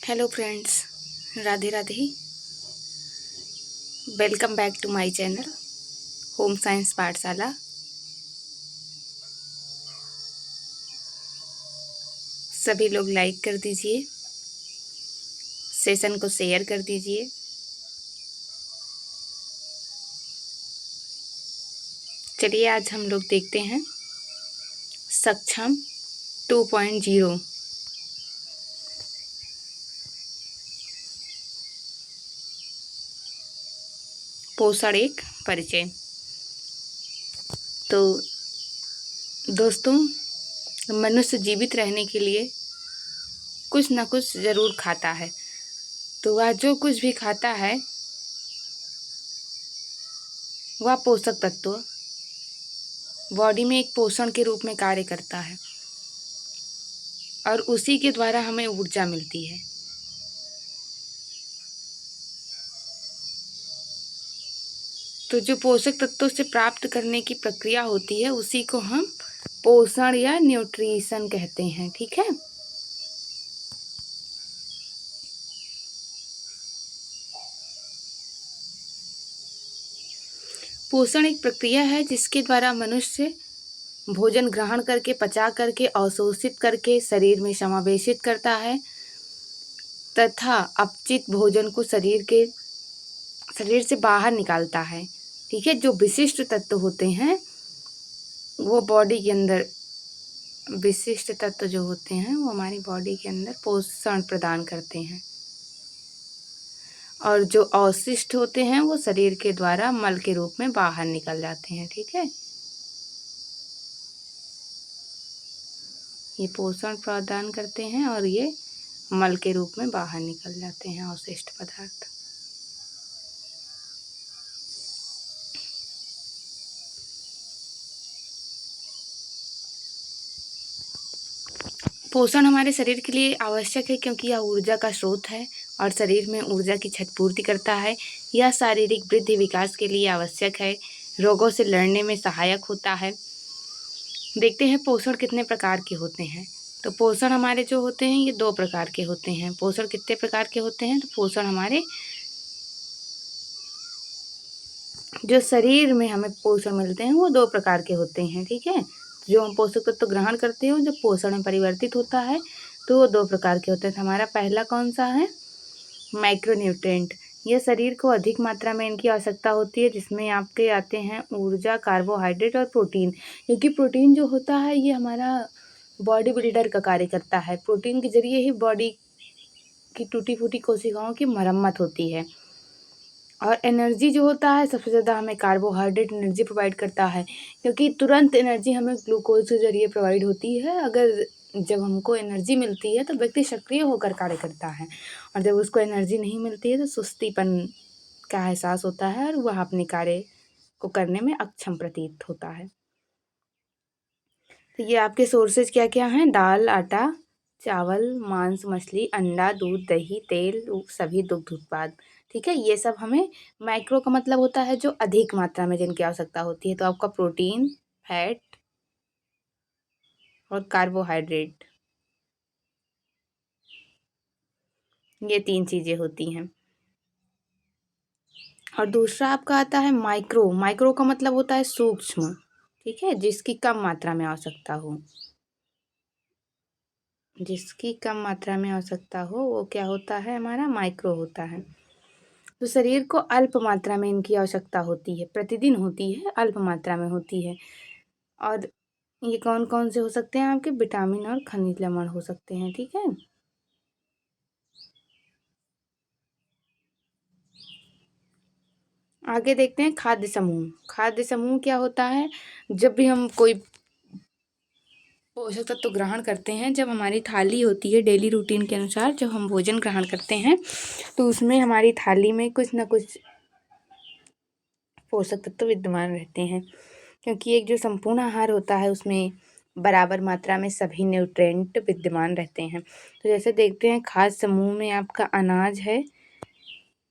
Hello friends, Radhe Radhe. Welcome back to my channel Home Science Pathshala. सभी लोग like कर दीजिए, सेशन को शेयर कर दीजिए। चलिए आज हम लोग देखते हैं सक्षम 2.0। पोषण एक परिचय। तो दोस्तों, मनुष्य जीवित रहने के लिए कुछ ना कुछ ज़रूर खाता है। तो वह जो कुछ भी खाता है वह पोषक तत्व बॉडी में एक पोषण के रूप में कार्य करता है और उसी के द्वारा हमें ऊर्जा मिलती है। तो जो पोषक तत्वों से प्राप्त करने की प्रक्रिया होती है उसी को हम पोषण या न्यूट्रिशन कहते हैं। ठीक है। पोषण एक प्रक्रिया है जिसके द्वारा मनुष्य भोजन ग्रहण करके, पचा करके, अवशोषित करके शरीर में समावेशित करता है तथा अपचित भोजन को शरीर से बाहर निकालता है। ठीक है। जो विशिष्ट तत्व होते हैं वो बॉडी के अंदर विशिष्ट तत्व जो होते हैं वो हमारी बॉडी के अंदर पोषण प्रदान करते हैं और जो अवशिष्ट होते हैं वो शरीर के द्वारा मल के रूप में बाहर निकल जाते हैं। ठीक है। ये पोषण प्रदान करते हैं और ये मल के रूप में बाहर निकल जाते हैं अवशिष्ट पदार्थ। पोषण हमारे शरीर के लिए आवश्यक है क्योंकि यह ऊर्जा का स्रोत है और शरीर में ऊर्जा की क्षतिपूर्ति करता है। यह शारीरिक वृद्धि विकास के लिए आवश्यक है, रोगों से लड़ने में सहायक होता है। देखते हैं पोषण कितने प्रकार के होते हैं। तो पोषण हमारे जो होते हैं ये 2 प्रकार के होते हैं। पोषण कितने प्रकार के होते हैं? तो पोषण हमारे जो शरीर में हमें पोषण मिलते हैं वो 2 प्रकार के होते हैं। ठीक है। जो हम पोषक तत्व ग्रहण करते हैं जो पोषण में परिवर्तित होता है तो वो 2 प्रकार के होते हैं। हमारा पहला कौन सा है? माइक्रोन्यूट्रिएंट। ये शरीर को अधिक मात्रा में इनकी आवश्यकता होती है जिसमें आपके आते हैं ऊर्जा, कार्बोहाइड्रेट और प्रोटीन। क्योंकि प्रोटीन जो होता है ये हमारा बॉडी बिल्डर का कार्य करता है। प्रोटीन के जरिए ही बॉडी की टूटी फूटी कोशिकाओं की मरम्मत होती है। और एनर्जी जो होता है सबसे ज़्यादा हमें कार्बोहाइड्रेट एनर्जी प्रोवाइड करता है क्योंकि तुरंत एनर्जी हमें ग्लूकोज के ज़रिए प्रोवाइड होती है। अगर जब हमको एनर्जी मिलती है तो व्यक्ति सक्रिय होकर कार्य करता है और जब उसको एनर्जी नहीं मिलती है तो सुस्तीपन का एहसास होता है और वह अपने कार्य को करने में अक्षम प्रतीत होता है। तो ये आपके सोर्सेज क्या क्या हैं? दाल, आटा, चावल, मांस, मछली, अंडा, दूध, दही, तेल, सभी दुग्ध उत्पाद। ठीक है। ये सब हमें माइक्रो का मतलब होता है जो अधिक मात्रा में जिनकी आवश्यकता होती है। तो आपका प्रोटीन, फैट और कार्बोहाइड्रेट, ये 3 चीज़ें होती हैं। और दूसरा आपका आता है माइक्रो। माइक्रो का मतलब होता है सूक्ष्म। ठीक है। जिसकी कम मात्रा में आवश्यकता हो, जिसकी कम मात्रा में आवश्यकता हो वो क्या होता है? हमारा माइक्रो होता है। तो शरीर को अल्प मात्रा में इनकी आवश्यकता होती है, प्रतिदिन होती है, अल्प मात्रा में होती है। और ये कौन कौन से हो सकते हैं? आपके विटामिन और खनिज लवण हो सकते हैं। ठीक है। आगे देखते हैं खाद्य समूह। खाद्य समूह क्या होता है? जब भी हम कोई पोषक तत्व ग्रहण करते हैं, जब हमारी थाली होती है डेली रूटीन के अनुसार जब हम भोजन ग्रहण करते हैं तो उसमें हमारी थाली में कुछ ना कुछ पोषक तत्व विद्यमान रहते हैं क्योंकि एक जो संपूर्ण आहार होता है उसमें बराबर मात्रा में सभी न्यूट्रिएंट विद्यमान रहते हैं। तो जैसे देखते हैं खाद्य समूह में आपका अनाज है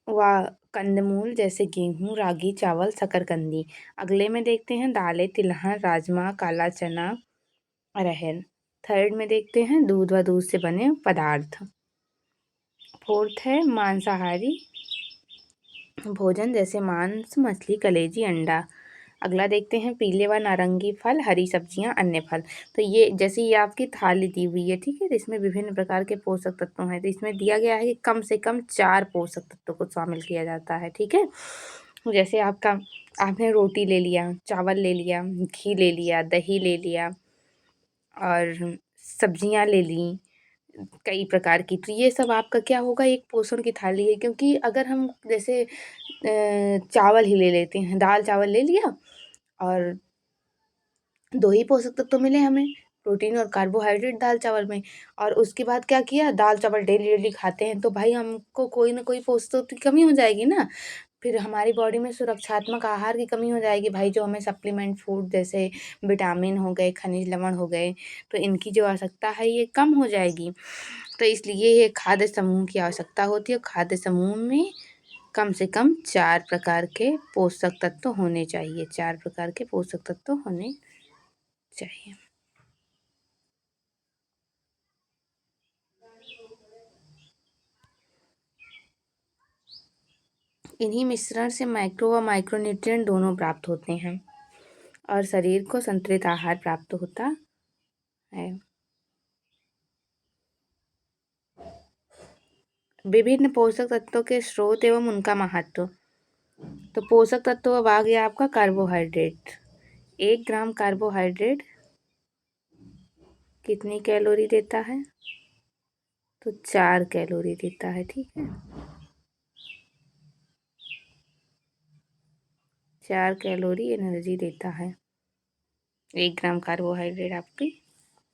व कंदमूल जैसे गेहूँ, रागी, चावल, शकरकंदी। अगले में देखते हैं दालें, तिलहन, राजमा, काला चना, अरहर। थर्ड में देखते हैं दूध व दूध से बने पदार्थ। फोर्थ है मांसाहारी भोजन जैसे मांस, मछली, कलेजी, अंडा। अगला देखते हैं पीले व नारंगी फल, हरी सब्जियां, अन्य फल। तो ये जैसे ये आपकी थाली दी हुई है, ठीक है, तो इसमें विभिन्न प्रकार के पोषक तत्व हैं। तो इसमें दिया गया है कि कम से कम 4 पोषक तत्वों को शामिल किया जाता है, ठीक है। जैसे आपने रोटी ले लिया, चावल ले लिया, घी ले लिया, दही ले लिया और सब्जियां ले ली कई प्रकार की, तो ये सब आपका क्या होगा, एक पोषण की थाली है। क्योंकि अगर हम जैसे चावल ही ले लेते हैं, दाल चावल ले लिया और 2 ही पोषक तत्व तो मिले हमें, प्रोटीन और कार्बोहाइड्रेट दाल चावल में। और उसके बाद क्या किया, दाल चावल डेली डेली खाते हैं तो भाई हमको कोई ना कोई पोषक तत्व की कमी हो जाएगी ना। फिर हमारी बॉडी में सुरक्षात्मक आहार की कमी हो जाएगी भाई, जो हमें सप्लीमेंट फूड जैसे विटामिन हो गए, खनिज लवण हो गए, तो इनकी जो आवश्यकता है ये कम हो जाएगी। तो इसलिए ये खाद्य समूह की आवश्यकता होती है। खाद्य समूह में कम से कम 4 प्रकार के पोषक तत्व होने चाहिए, 4 प्रकार के पोषक तत्व होने चाहिए। इन्हीं मिश्रण से मैक्रो व माइक्रोन्यूट्रिएंट दोनों प्राप्त होते हैं और शरीर को संतुलित आहार प्राप्त होता है। विभिन्न पोषक तत्वों के स्रोत एवं उनका महत्व। तो पोषक तत्व अब आ गया आपका कार्बोहाइड्रेट। 1 ग्राम कार्बोहाइड्रेट कितनी कैलोरी देता है, तो 4 कैलोरी देता है, ठीक है। 4 कैलोरी एनर्जी देता है। 1 ग्राम कार्बोहाइड्रेट आपकी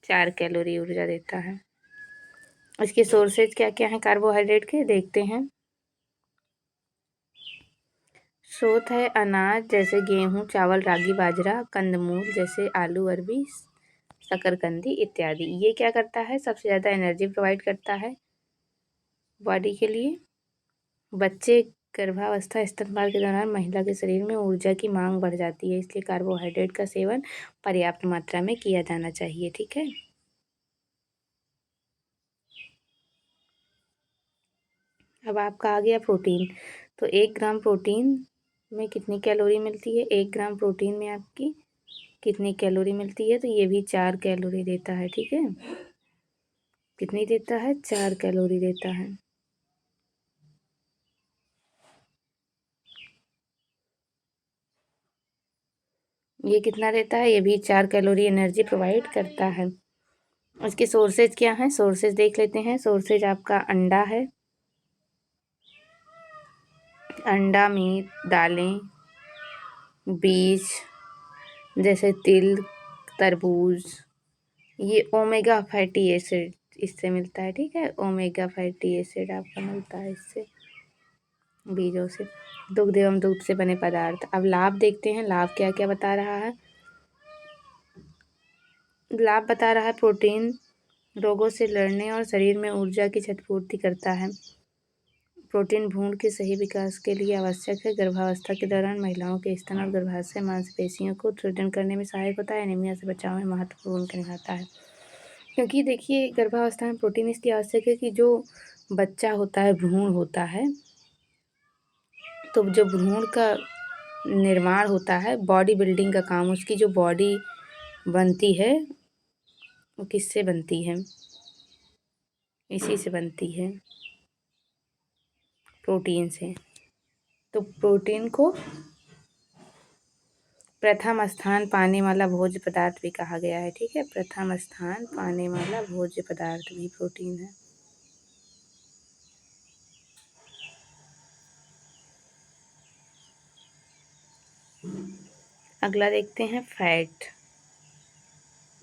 4 कैलोरी ऊर्जा देता है। इसके सोर्सेज क्या क्या हैं कार्बोहाइड्रेट के, देखते हैं। स्रोत है अनाज जैसे गेहूँ, चावल, रागी, बाजरा, कंदमूल जैसे आलू, अरबी, शकरकंदी इत्यादि। ये क्या करता है, सबसे ज़्यादा एनर्जी प्रोवाइड करता है बॉडी के लिए। बच्चे गर्भावस्था स्तनपान के दौरान महिला के शरीर में ऊर्जा की मांग बढ़ जाती है, इसलिए कार्बोहाइड्रेट का सेवन पर्याप्त मात्रा में किया जाना चाहिए, ठीक है। अब आपका आ गया प्रोटीन। तो 1 ग्राम प्रोटीन में कितनी कैलोरी मिलती है, 1 ग्राम प्रोटीन में आपकी कितनी कैलोरी मिलती है, तो ये भी 4 कैलोरी देता है, ठीक है। कितनी देता है, 4 कैलोरी देता है। ये कितना देता है, ये भी 4 कैलोरी एनर्जी प्रोवाइड करता है। इसके सोर्सेज क्या हैं, सोर्सेज देख लेते हैं। सोर्सेज आपका अंडा है, अंडा, मीट, दालें, बीज जैसे तिल, तरबूज, ये ओमेगा फैटी एसिड इससे मिलता है, ठीक है। ओमेगा फैटी एसिड आपका मिलता है इससे, बीजों से। दुग्ध एवं दूध से बने पदार्थ। अब लाभ देखते हैं, लाभ क्या क्या बता रहा है। लाभ बता रहा है प्रोटीन रोगों से लड़ने और शरीर में ऊर्जा की क्षतिपूर्ति करता है। प्रोटीन भ्रूण के सही विकास के लिए आवश्यक है। गर्भावस्था के दौरान महिलाओं के स्तन और गर्भाशय मांसपेशियों को सुदृढ़ करने में सहायक होता है। एनीमिया से बचाव में महत्वपूर्ण भूमिका निभाता है। क्योंकि देखिए गर्भावस्था में प्रोटीन इसलिए आवश्यक है कि जो बच्चा होता है, भ्रूण होता है, तो जो भ्रूण का निर्माण होता है, बॉडी बिल्डिंग का काम, उसकी जो बॉडी बनती है वो किससे बनती है, इसी से बनती है, प्रोटीन से। तो प्रोटीन को प्रथम स्थान पाने वाला भोज्य पदार्थ भी कहा गया है, ठीक है। प्रथम स्थान पाने वाला भोज्य पदार्थ भी प्रोटीन है। अगला देखते हैं फैट।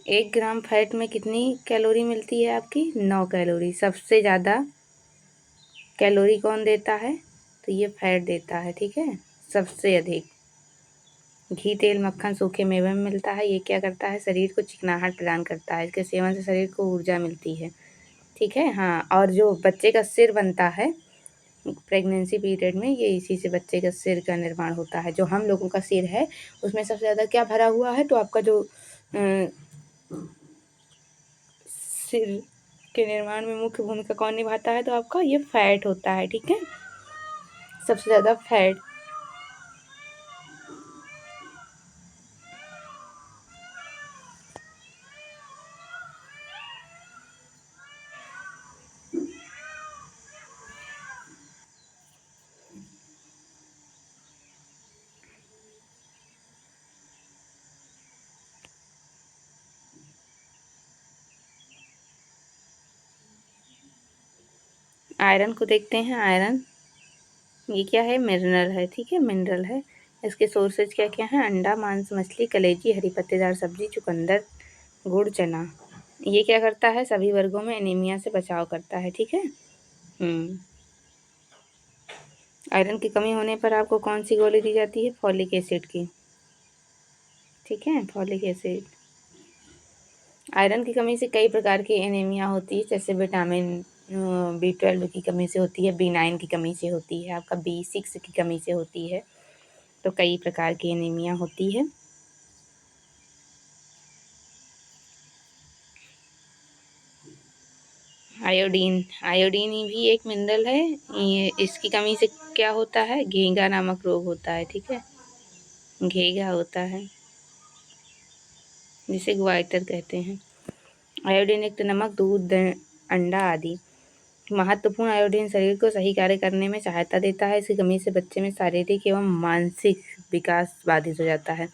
1 ग्राम फैट में कितनी कैलोरी मिलती है आपकी, 9 कैलोरी। सबसे ज़्यादा कैलोरी कौन देता है, तो ये फैट देता है, ठीक है, सबसे अधिक। घी, तेल, मक्खन, सूखे मेवे में मिलता है। ये क्या करता है, शरीर को चिकनाहट प्रदान करता है। इसके सेवन से शरीर को ऊर्जा मिलती है, ठीक है। हाँ, और जो बच्चे का सिर बनता है प्रेगनेंसी पीरियड में, ये इसी से बच्चे का सिर का निर्माण होता है। जो हम लोगों का सिर है उसमें सबसे ज़्यादा क्या भरा हुआ है, तो आपका जो सिर के निर्माण में मुख्य भूमिका कौन निभाता है? तो आपका ये फैट होता है, ठीक है, सबसे ज़्यादा फैट। आयरन को देखते हैं। आयरन ये क्या है? मिनरल है, ठीक है, मिनरल है। इसके सोर्सेज क्या क्या हैं? अंडा, मांस, मछली, कलेजी, हरी पत्तेदार सब्जी, चुकंदर, गुड़, चना। ये क्या करता है? सभी वर्गों में एनीमिया से बचाव करता है, ठीक है। आयरन की कमी होने पर आपको कौन सी गोली दी जाती है? फॉलिक एसिड की, ठीक है, फॉलिक एसिड। आयरन की कमी से कई प्रकार की एनीमिया होती है, जैसे विटामिन B12 की कमी से होती है, B9 की कमी से होती है, आपका B6 की कमी से होती है। तो कई प्रकार की एनीमिया होती है। आयोडीन, आयोडीन भी एक मिनरल है। ये इसकी कमी से क्या होता है? घेंघा नामक रोग होता है, ठीक है, घेंघा होता है, जिसे ग्वाइटर कहते हैं। आयोडीन युक्त नमक, दूध, अंडा आदि। महत्वपूर्ण आयोडीन शरीर को सही कार्य करने में सहायता देता है। इसकी कमी से बच्चे में शारीरिक एवं मानसिक विकास बाधित हो जाता है।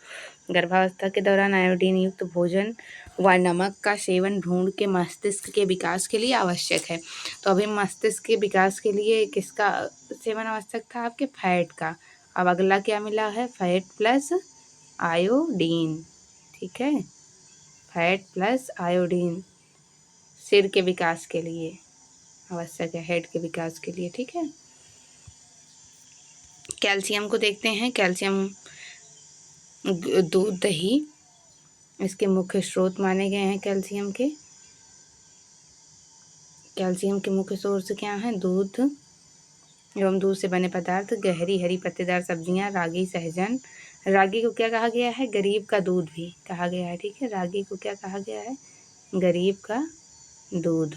गर्भावस्था के दौरान आयोडीन युक्त भोजन व नमक का सेवन भ्रूण के मस्तिष्क के विकास के लिए आवश्यक है। तो अभी मस्तिष्क के विकास के लिए किसका सेवन आवश्यक था? आपके फैट का। अब अगला क्या मिला है? फैट प्लस आयोडीन, ठीक है, फैट प्लस आयोडीन सिर के विकास के लिए आवश्यक है, हेड के विकास के लिए, ठीक है। कैल्शियम को देखते हैं। कैल्शियम दूध, दही इसके मुख्य स्रोत माने गए हैं। कैल्शियम के मुख्य सोर्स क्या हैं? दूध एवं दूध से बने पदार्थ, गहरी हरी पत्तेदार सब्जियां, रागी, सहजन। रागी को क्या कहा गया है? गरीब का दूध भी कहा गया है, ठीक है, रागी को क्या कहा गया है? गरीब का दूध।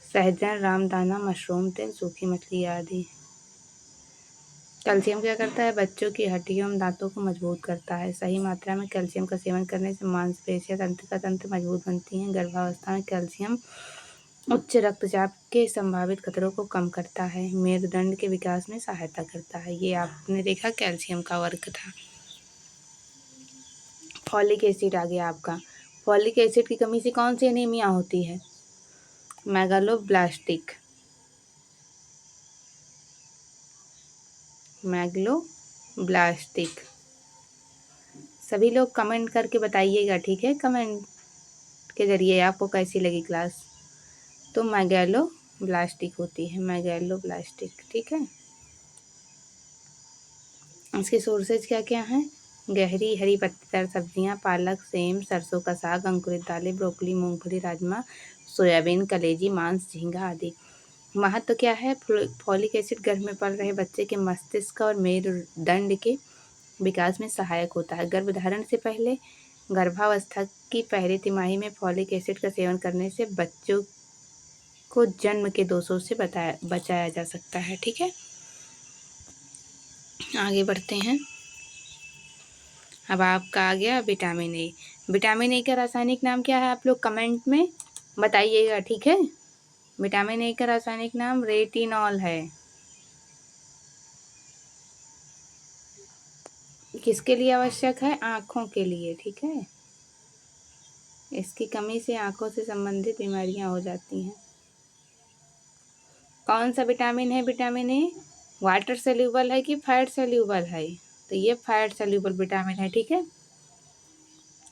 सहजन, रामदाना, मशरूम तेल, सूखी मछली आदि। कैल्शियम क्या करता है? बच्चों की हड्डियों एवं दांतों को मजबूत करता है। सही मात्रा में कैल्शियम का सेवन करने से मांसपेशियां, तंत्रिका तंत्र मजबूत बनती हैं। गर्भावस्था में कैल्शियम उच्च रक्तचाप के संभावित खतरों को कम करता है। मेरुदंड के विकास में सहायता करता है। ये आपने देखा कैल्शियम का वर्क था। फॉलिक एसिड आ गया आपका। फॉलिक एसिड की कमी से कौन सी एनीमिया होती है? Megaloblastic, megaloblastic. सभी लोग कमेंट करके बताइएगा, ठीक है, कमेंट के जरिए आपको कैसी लगी क्लास। तो मैगेलोब्लास्टिक होती है, मैगेलोब्लास्टिक, ठीक है। इसके सोर्सेज क्या क्या हैं? गहरी हरी पत्तेदार सब्जियां, पालक, सेम, सरसों का साग, अंकुरित दालें, ब्रोकली, मूंगफली, राजमा, सोयाबीन, कलेजी, मांस, झींगा आदि। महत्व क्या है? फॉलिक एसिड गर्भ में पल रहे बच्चे के मस्तिष्क और मेरुदंड के विकास में सहायक होता है। गर्भधारण से पहले गर्भावस्था की पहली तिमाही में फॉलिक एसिड का सेवन करने से बच्चों को जन्म के दोषों से बचाया जा सकता है, ठीक है। आगे बढ़ते हैं। अब आपका आ गया विटामिन ए। विटामिन ए का रासायनिक नाम क्या है? आप लोग कमेंट में बताइएगा, ठीक है। विटामिन ए का रासायनिक नाम रेटिनॉल है। किसके लिए आवश्यक है? आँखों के लिए, ठीक है। इसकी कमी से आँखों से संबंधित बीमारियां हो जाती हैं। कौन सा विटामिन है? विटामिन ए वाटर सोल्यूबल है कि फैट सोल्यूबल है? तो ये फैट सोल्यूबल विटामिन है, ठीक है।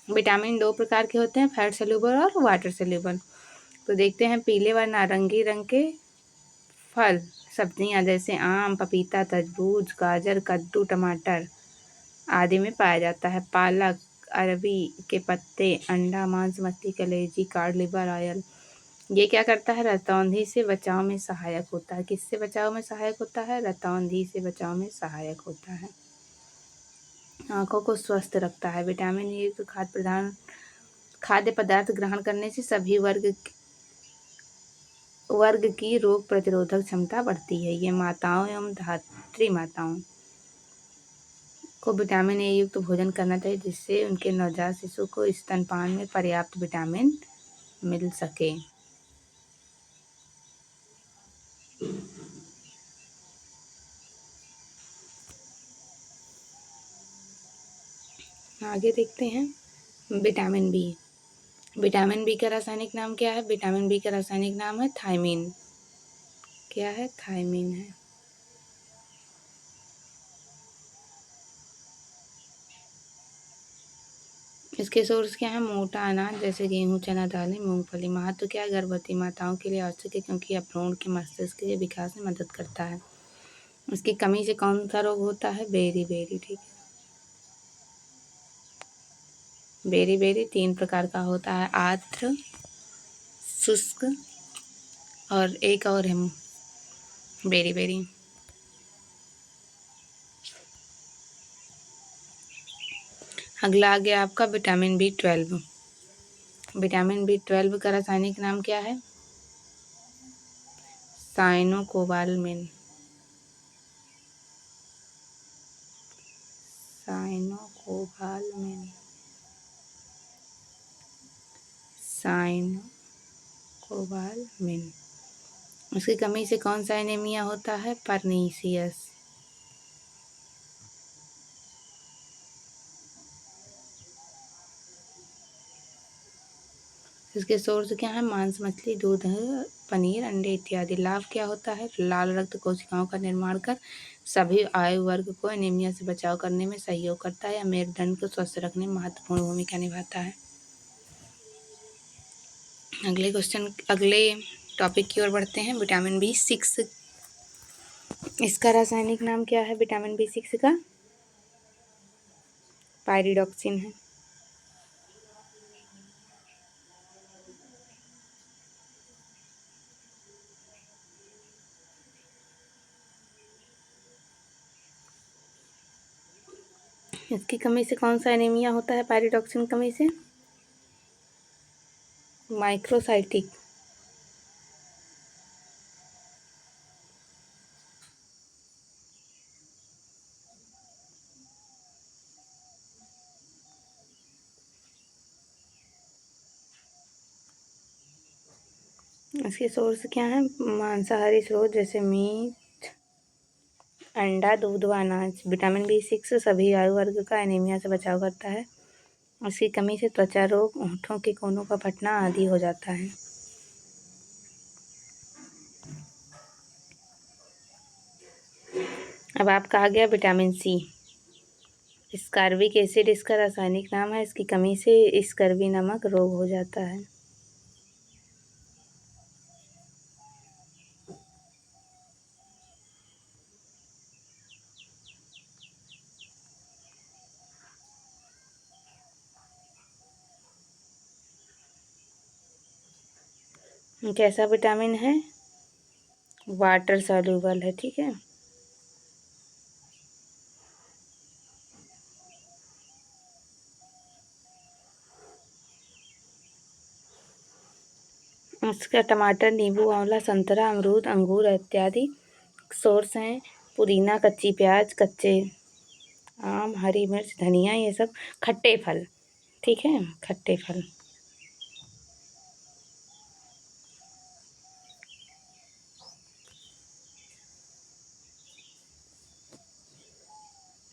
विटामिन दो प्रकार के होते हैं, फैट सोल्यूबल और वाटर सोल्यूबल। तो देखते हैं, पीले व नारंगी रंग के फल सब्जियां जैसे आम, पपीता, तरबूज, गाजर, कद्दू, टमाटर आदि में पाया जाता है। पालक, अरबी के पत्ते, अंडा, मांस, मछली, कलेजी, कार्ड, लिवर ऑयल। ये क्या करता है? रतौंधी से बचाव में सहायक होता है। किससे बचाव में सहायक होता है? रतौंधी से बचाव में सहायक होता है। आँखों को स्वस्थ रखता है। विटामिन ए खाद्य खाद्य पदार्थ ग्रहण करने से सभी वर्ग की रोग प्रतिरोधक क्षमता बढ़ती है। ये माताओं एवं धात्री माताओं को विटामिन ए युक्त भोजन करना चाहिए, जिससे उनके नवजात शिशु को स्तनपान में पर्याप्त विटामिन मिल सके। आगे देखते हैं विटामिन बी। विटामिन बी का रासायनिक नाम क्या है? विटामिन बी का रासायनिक नाम है थायमीन। क्या है? थायमीन है। इसके सोर्स क्या है? मोटा अनाज जैसे गेहूं, चना, दालें, मूंगफली। महत्व क्या है? गर्भवती माताओं के लिए आवश्यक है, क्योंकि यह भ्रूण के मस्तिष्क के विकास में मदद करता है। इसकी कमी से कौन सा रोग होता है? बेरी। ठीक है, बेरी 3 प्रकार का होता है, आर्द्र, शुष्क और एक और है बेरी। अगला आ गया आपका विटामिन बी 12। विटामिन बी 12 का रासायनिक नाम क्या है? साइनोकोबालमिन। साइनोकोबालमिन। उसकी कमी से कौन सा एनीमिया होता है? परनीसियस। इसके सोर्स क्या है? मांस, मछली, दूध, पनीर, अंडे इत्यादि। लाभ क्या होता है? लाल रक्त कोशिकाओं का निर्माण कर सभी आयु वर्ग को एनीमिया से बचाव करने में सहयोग करता है या मेरुदंड को स्वस्थ रखने में महत्वपूर्ण भूमिका निभाता है। अगले टॉपिक की ओर बढ़ते हैं। Vitamin B 6। इसका रासायनिक नाम क्या है? विटामिन बी 6 का पायरिडॉक्सिन है। इसकी कमी से कौन सा एनीमिया होता है? पायरिडॉक्सिन कमी से माइक्रोसाइटिक। इसके सोर्स क्या है? मांसाहारी स्रोत जैसे मीट, अंडा, दूध व अनाज। विटामिन बी 6 सभी आयु वर्ग का एनीमिया से बचाव करता है। उसकी कमी से त्वचा रोग, होंठों के कोनों का फटना आदि हो जाता है। अब आपका आ गया विटामिन सी। स्कारबिक एसिड इसका रासायनिक नाम है। इसकी कमी से स्कर्वी नामक रोग हो जाता है। कैसा विटामिन है? वाटर सॉल्यूबल है। ठीक है, उसका टमाटर, नींबू, आंवला, संतरा, अमरूद, अंगूर इत्यादि सोर्स हैं। पुदीना, कच्ची प्याज, कच्चे आम, हरी मिर्च, धनिया, ये सब खट्टे फल। ठीक है, खट्टे फल।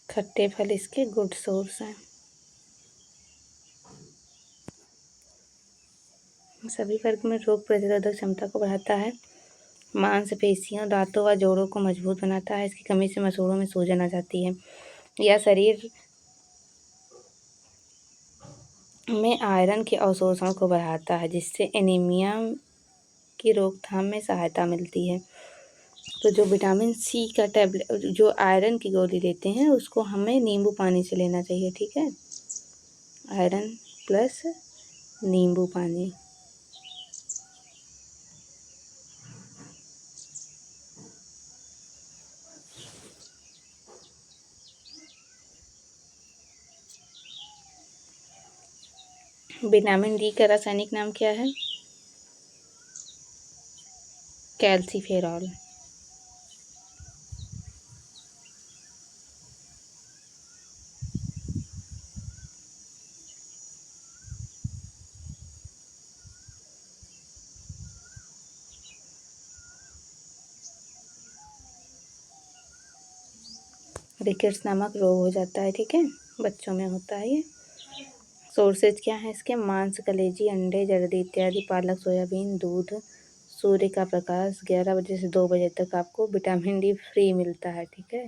खट्टे फल इसके गुड सोर्स हैं। सभी वर्ग में रोग प्रतिरोधक क्षमता को बढ़ाता है। मांसपेशियों, दांतों व जोड़ों को मजबूत बनाता है। इसकी कमी से मसूड़ों में सूजन आ जाती है। यह शरीर में आयरन के अवशोषण को बढ़ाता है, जिससे एनीमिया की रोकथाम में सहायता मिलती है। तो जो विटामिन सी का टैबलेट, जो आयरन की गोली लेते हैं, उसको हमें नींबू पानी से लेना चाहिए। ठीक है, आयरन प्लस नींबू पानी। विटामिन डी का रासायनिक नाम क्या है? कैल्सीफेरॉल। रिकेट्स नामक रोग हो जाता है, ठीक है, बच्चों में होता है ये। सोर्सेज क्या है इसके? मांस, कलेजी, अंडे, जर्दी इत्यादि, पालक, सोयाबीन, दूध, सूर्य का प्रकाश। 11 बजे से 2 बजे तक आपको विटामिन डी फ्री मिलता है, ठीक है,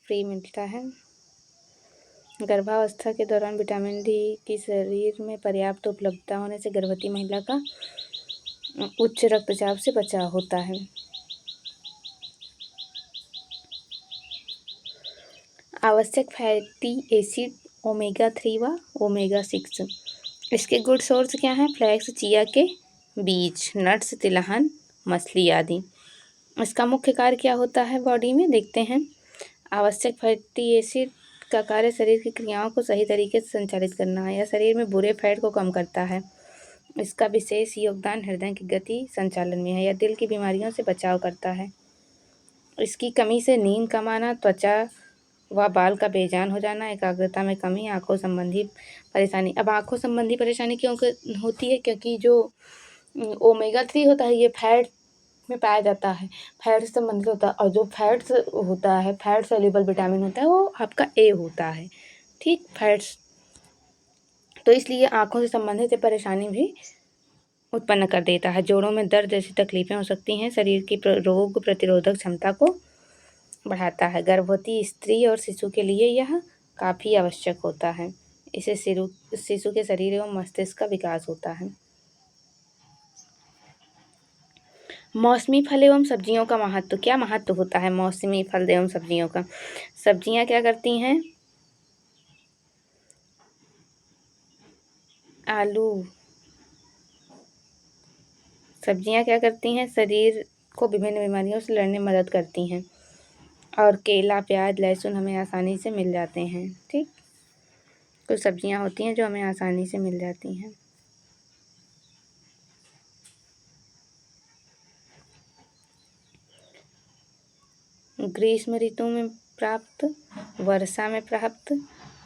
फ्री मिलता है। गर्भावस्था के दौरान विटामिन डी की शरीर में पर्याप्त उपलब्धता होने से गर्भवती महिला का उच्च रक्तचाप से बचाव होता है। आवश्यक फैटी एसिड ओमेगा 3 व ओमेगा 6। इसके गुड सोर्स क्या हैं? फ्लैक्स, चिया के बीज, नट्स, तिलहन, मछली आदि। इसका मुख्य कार्य क्या होता है बॉडी में, देखते हैं। आवश्यक फैटी एसिड का कार्य शरीर की क्रियाओं को सही तरीके से संचालित करना है या शरीर में बुरे फैट को कम करता है। इसका विशेष योगदान हृदय की गति संचालन में है या दिल की बीमारियों से बचाव करता है। इसकी कमी से नींद कम आना, त्वचा व बाल का बेजान हो जाना, एकाग्रता में कमी, आँखों संबंधी परेशानी। अब आँखों संबंधी परेशानी क्यों होती है? क्योंकि जो ओमेगा 3 होता है ये फैट में पाया जाता है, फैट से संबंधित होता है, और जो फैट्स होता है, फैट सॉल्युबल विटामिन होता है, वो आपका ए होता है, ठीक, फैट्स। तो इसलिए आँखों से संबंधित ये परेशानी भी उत्पन्न कर देता है। जोड़ों में दर्द जैसी तकलीफ़ें हो सकती हैं। शरीर की रोग प्रतिरोधक क्षमता को बढ़ाता है। गर्भवती स्त्री और शिशु के लिए यह काफ़ी आवश्यक होता है। इससे शिशु के शरीर एवं मस्तिष्क का विकास होता है। मौसमी फल एवं सब्जियों का महत्व। क्या महत्व होता है मौसमी फल एवं सब्जियों का? सब्जियां क्या करती हैं? आलू। सब्जियां क्या करती हैं? शरीर को विभिन्न बीमारियों से लड़ने में मदद करती हैं। और केला, प्याज, लहसुन हमें आसानी से मिल जाते हैं, ठीक। कुछ सब्जियां होती हैं जो हमें आसानी से मिल जाती हैं। ग्रीष्म ऋतु में प्राप्त, वर्षा में प्राप्त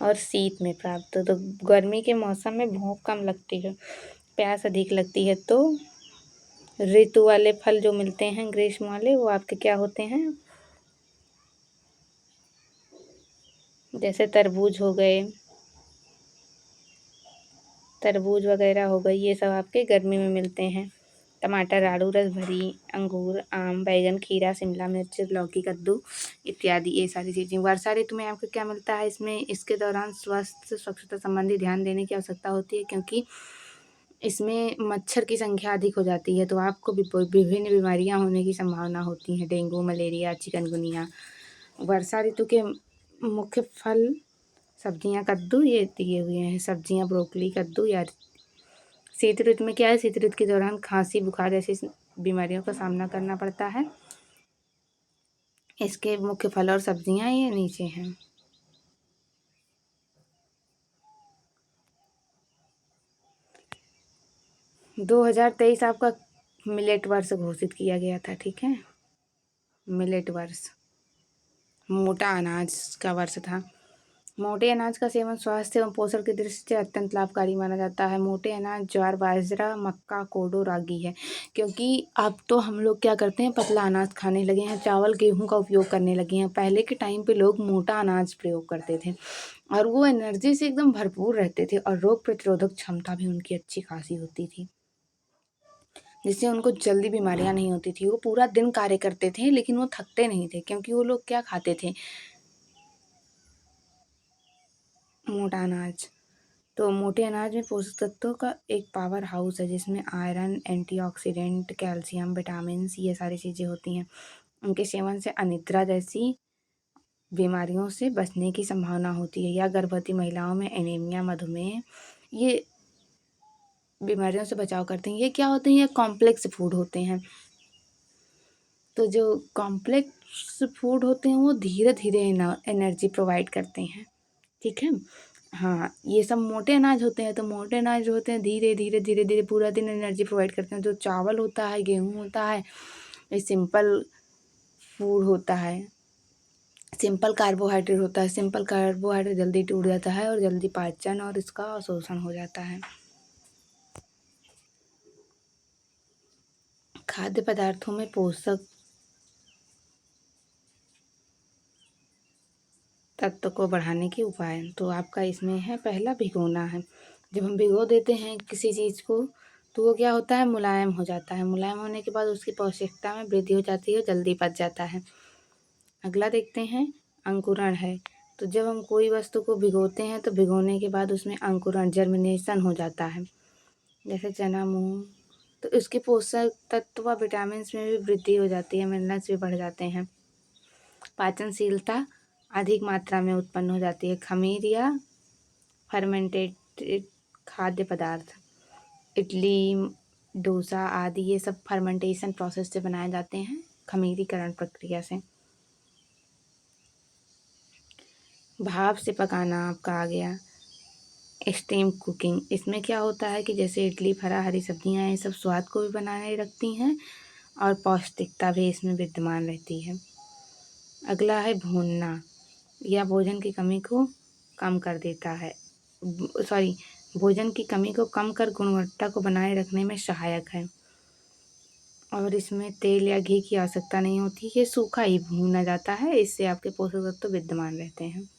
और शीत में प्राप्त। तो गर्मी के मौसम में भूख कम लगती है, प्यास अधिक लगती है, तो ऋतु वाले फल जो मिलते हैं ग्रीष्म वाले, वो आपके क्या होते हैं? जैसे तरबूज हो गए, तरबूज वगैरह हो गई, ये सब आपके गर्मी में मिलते हैं। टमाटर, आलू, रसभरी, अंगूर, आम, बैगन, खीरा, शिमला मिर्च, लौकी, कद्दू इत्यादि, ये सारी चीज़ें। वर्षा ऋतु में आपको क्या मिलता है? इसमें इसके दौरान स्वास्थ्य स्वच्छता संबंधी ध्यान देने की आवश्यकता होती है, क्योंकि इसमें मच्छर की संख्या अधिक हो जाती है, तो आपको विभिन्न बीमारियां होने की संभावना होती है, डेंगू, मलेरिया, चिकनगुनिया। वर्षा ऋतु के मुख्य फल, सब्जियां, कद्दू, ये दिए हुए हैं। सब्जियां ब्रोकली, कद्दू या। शीत ऋतु में क्या है? शीत ऋतु के दौरान खांसी, बुखार जैसी बीमारियों का सामना करना पड़ता है। इसके मुख्य फल और सब्जियां ये नीचे हैं। 2023 आपका मिलेट वर्ष घोषित किया गया था, ठीक है, मिलेट वर्ष, मोटा अनाज का वर्ष था। मोटे अनाज का सेवन स्वास्थ्य एवं पोषण की दृष्टि से अत्यंत लाभकारी माना जाता है। मोटे अनाज ज्वार, बाजरा, मक्का, कोडो, रागी है, क्योंकि अब तो हम लोग क्या करते हैं, पतला अनाज खाने लगे हैं, चावल गेहूं का उपयोग करने लगे हैं। पहले के टाइम पे लोग मोटा अनाज प्रयोग करते थे और वो एनर्जी से एकदम भरपूर रहते थे और रोग प्रतिरोधक क्षमता भी उनकी अच्छी खासी होती थी, जिससे उनको जल्दी बीमारियां नहीं होती थी। वो पूरा दिन कार्य करते थे लेकिन वो थकते नहीं थे, क्योंकि वो लोग क्या खाते थे? मोटा अनाज। तो मोटे अनाज में पोषक तत्वों का एक पावर हाउस है, जिसमें आयरन, एंटीऑक्सीडेंट, कैल्शियम, विटामिन, ये सारी चीज़ें होती हैं। उनके सेवन से अनिद्रा जैसी बीमारियों से बचने की संभावना होती है, या गर्भवती महिलाओं में एनीमिया, मधुमेह, ये बीमारियों से बचाव करते हैं। ये क्या होते हैं? ये कॉम्प्लेक्स फूड होते हैं। तो जो कॉम्प्लेक्स फूड होते हैं वो धीरे धीरे एनर्जी प्रोवाइड करते हैं, ठीक है। हाँ, ये सब मोटे अनाज होते हैं, तो मोटे अनाज जो होते हैं धीरे-धीरे पूरा दिन एनर्जी प्रोवाइड करते हैं। जो चावल होता है, गेहूँ होता है, ये सिंपल फूड होता है, सिंपल कार्बोहाइड्रेट होता है। सिंपल कार्बोहाइड्रेट जल्दी टूट जाता है और जल्दी पाचन और इसका अवशोषण हो जाता है। खाद्य पदार्थों में पोषक तत्व को बढ़ाने के उपाय, तो आपका इसमें है पहला भिगोना है। जब हम भिगो देते हैं किसी चीज़ को तो वो क्या होता है, मुलायम हो जाता है। मुलायम होने के बाद उसकी पौष्टिकता में वृद्धि हो जाती है, जल्दी पच जाता है। अगला देखते हैं अंकुरण है। तो जब हम कोई वस्तु को भिगोते हैं तो भिगोने के बाद उसमें अंकुरण जर्मिनेशन हो जाता है, जैसे चना मूंग, तो इसके पोषक तत्व व विटामिन में भी वृद्धि हो जाती है, मिनरल्स भी बढ़ जाते हैं। पाचनशीलता अधिक मात्रा में उत्पन्न हो जाती है। खमीर या फर्मेंटेड खाद्य पदार्थ, इडली, डोसा आदि ये सब फर्मेंटेशन प्रोसेस से बनाए जाते हैं, खमीरीकरण प्रक्रिया से। भाप से पकाना आपका आ गया, स्टीम कुकिंग। इसमें क्या होता है कि जैसे इडली, फरा, हरी सब्जियां, ये सब स्वाद को भी बनाए रखती हैं और पौष्टिकता भी इसमें विद्यमान रहती है। अगला है भूनना, यह भोजन की कमी को कम कर देता है, भोजन की कमी को कम कर गुणवत्ता को बनाए रखने में सहायक है। और इसमें तेल या घी की आवश्यकता नहीं होती, ये सूखा ही भूना जाता है, इससे आपके पोषक तत्व तो विद्यमान रहते हैं।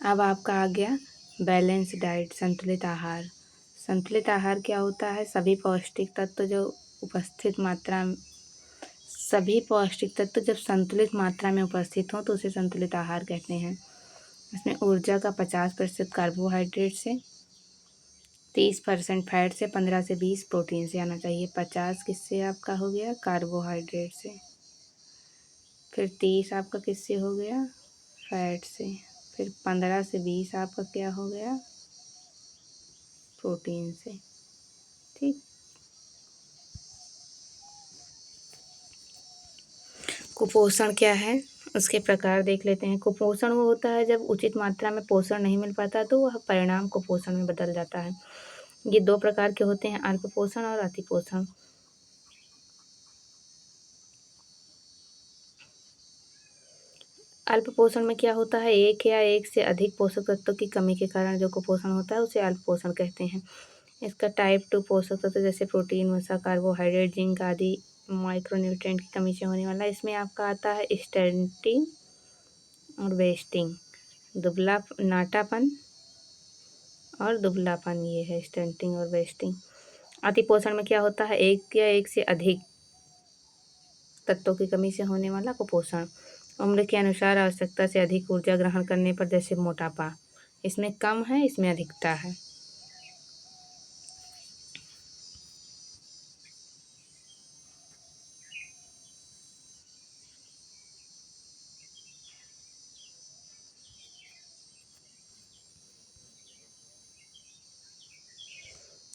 अब आपका आ गया बैलेंस डाइट, संतुलित आहार। संतुलित आहार क्या होता है, सभी पौष्टिक तत्व जब संतुलित मात्रा में उपस्थित हों तो उसे संतुलित आहार कहते हैं। इसमें ऊर्जा का 50% कार्बोहाइड्रेट से, 30% फैट से, 15 से 20 प्रोटीन से आना चाहिए। 50 किससे आपका हो गया, कार्बोहाइड्रेट से, फिर 30 आपका किससे हो गया, फैट से, फिर 15 से 20 आपका क्या हो गया, प्रोटीन से। ठीक। कुपोषण क्या है, उसके प्रकार देख लेते हैं। कुपोषण वो होता है जब उचित मात्रा में पोषण नहीं मिल पाता तो वह परिणाम कुपोषण में बदल जाता है। ये 2 प्रकार के होते हैं, अल्प पोषण और अति पोषण। अल्प पोषण में क्या होता है, एक या एक से अधिक पोषक तत्वों की कमी के कारण जो कुपोषण होता है उसे अल्प पोषण कहते हैं। इसका टाइप 2 पोषक तत्व जैसे प्रोटीन, वसा, कार्बोहाइड्रेट, जिंक आदि माइक्रोन्यूट्रिएंट की कमी से होने वाला। इसमें आपका आता है स्टंटिंग और वेस्टिंग, दुबला नाटापन और दुबलापन, ये है स्टंटिंग और वेस्टिंग। अति पोषण में क्या होता है, एक या एक से अधिक तत्वों की कमी से होने वाला कुपोषण। उम्र के अनुसार आवश्यकता से अधिक ऊर्जा ग्रहण करने पर, जैसे मोटापा, इसमें कम है, इसमें अधिकता है।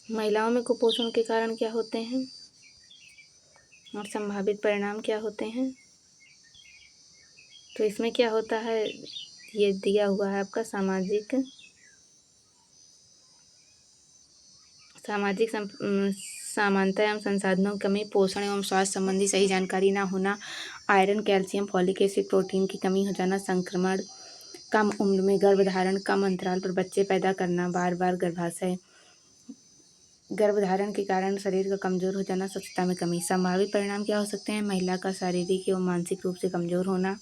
महिलाओं में कुपोषण के कारण क्या होते हैं और संभावित परिणाम क्या होते हैं, तो इसमें क्या होता है, ये दिया हुआ है आपका सामाजिक समानता एवं संसाधनों की कमी, पोषण एवं स्वास्थ्य संबंधी सही जानकारी न होना, iron, calcium, folic acid, protein की कमी हो जाना, संक्रमण, कम उम्र में गर्भधारण, कम अंतराल पर बच्चे पैदा करना, बार बार गर्भाशय, गर्भधारण के कारण शरीर का कमज़ोर हो जाना, स्वच्छता में कमी। संभावित परिणाम क्या हो सकते हैं, महिला का शारीरिक एवं मानसिक रूप से कमज़ोर होना,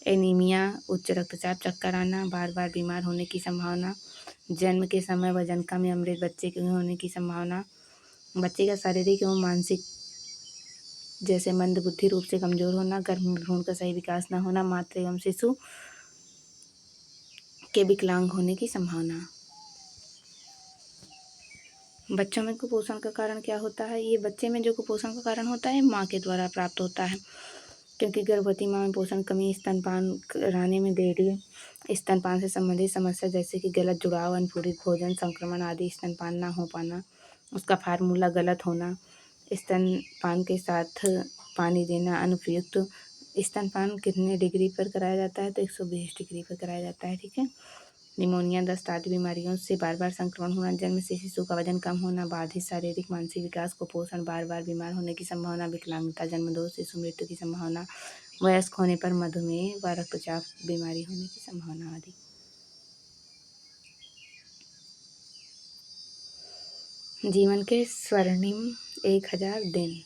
एनीमिया, उच्च रक्तचाप, चक्कर आना, बार बार बीमार होने की संभावना, जन्म के समय वजन कम या मृत बच्चे के होने की संभावना, बच्चे का शारीरिक एवं मानसिक जैसे मंदबुद्धि रूप से कमज़ोर होना, गर्भ भ्रूण का सही विकास न होना, मातृ एवं शिशु के विकलांग होने की संभावना। बच्चों में कुपोषण का कारण क्या होता है, ये बच्चे में जो कुपोषण का कारण होता है माँ के द्वारा प्राप्त होता है, क्योंकि गर्भवती माँ में पोषण कमी, स्तनपान कराने में देरी, स्तनपान से संबंधित समस्या जैसे कि गलत जुड़ाव, अनुपूरित भोजन, संक्रमण आदि, स्तनपान ना हो पाना, उसका फार्मूला गलत होना, स्तनपान के साथ पानी देना अनुपयुक्त, स्तनपान कितने डिग्री पर कराया जाता है? तो 120 डिग्री पर कराया जाता है, ठीक है। निमोनिया, दस्त आदि बीमारियों से बार बार संक्रमण होना, जन्म से शिशु का वजन कम होना, बाधित शारीरिक मानसिक विकास, कुपोषण, बार बार बीमार होने की संभावना, विकलांगता, जन्मदोष, शिशु मृत्यु की संभावना, वयस्क होने पर मधुमेह व रक्तचाप बीमारी होने की संभावना आदि। जीवन के स्वर्णिम 1000 दिन,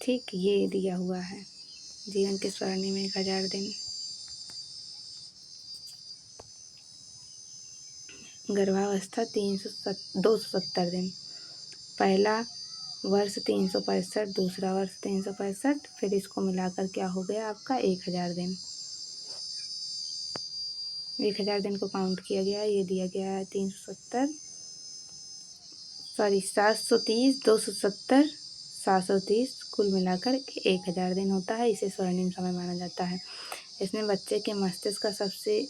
ठीक, ये दिया हुआ है जीवन के स्वर्णिम 1000 दिन। गर्भावस्था 270 दिन, पहला वर्ष 365, दूसरा वर्ष 365, फिर इसको मिलाकर क्या हो गया आपका 1000 दिन। 1000 दिन को काउंट किया गया, ये दिया गया है 730, 270, 730, कुल मिलाकर 1000 दिन होता है। इसे स्वर्णिम समय माना जाता है। इसमें बच्चे के मस्तिष्क का सबसे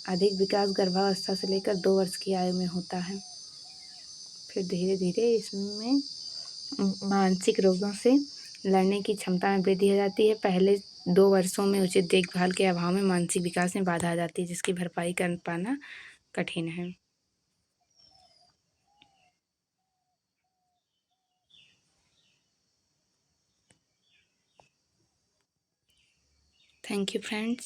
अधिक विकास गर्भावस्था से लेकर 2 वर्ष की आयु में होता है। फिर धीरे धीरे इसमें मानसिक रोगों से लड़ने की क्षमता में वृद्धि हो जाती है। पहले 2 वर्षों में उचित देखभाल के अभाव में मानसिक विकास में बाधा आ जाती है, जिसकी भरपाई कर पाना कठिन है। Thank you friends.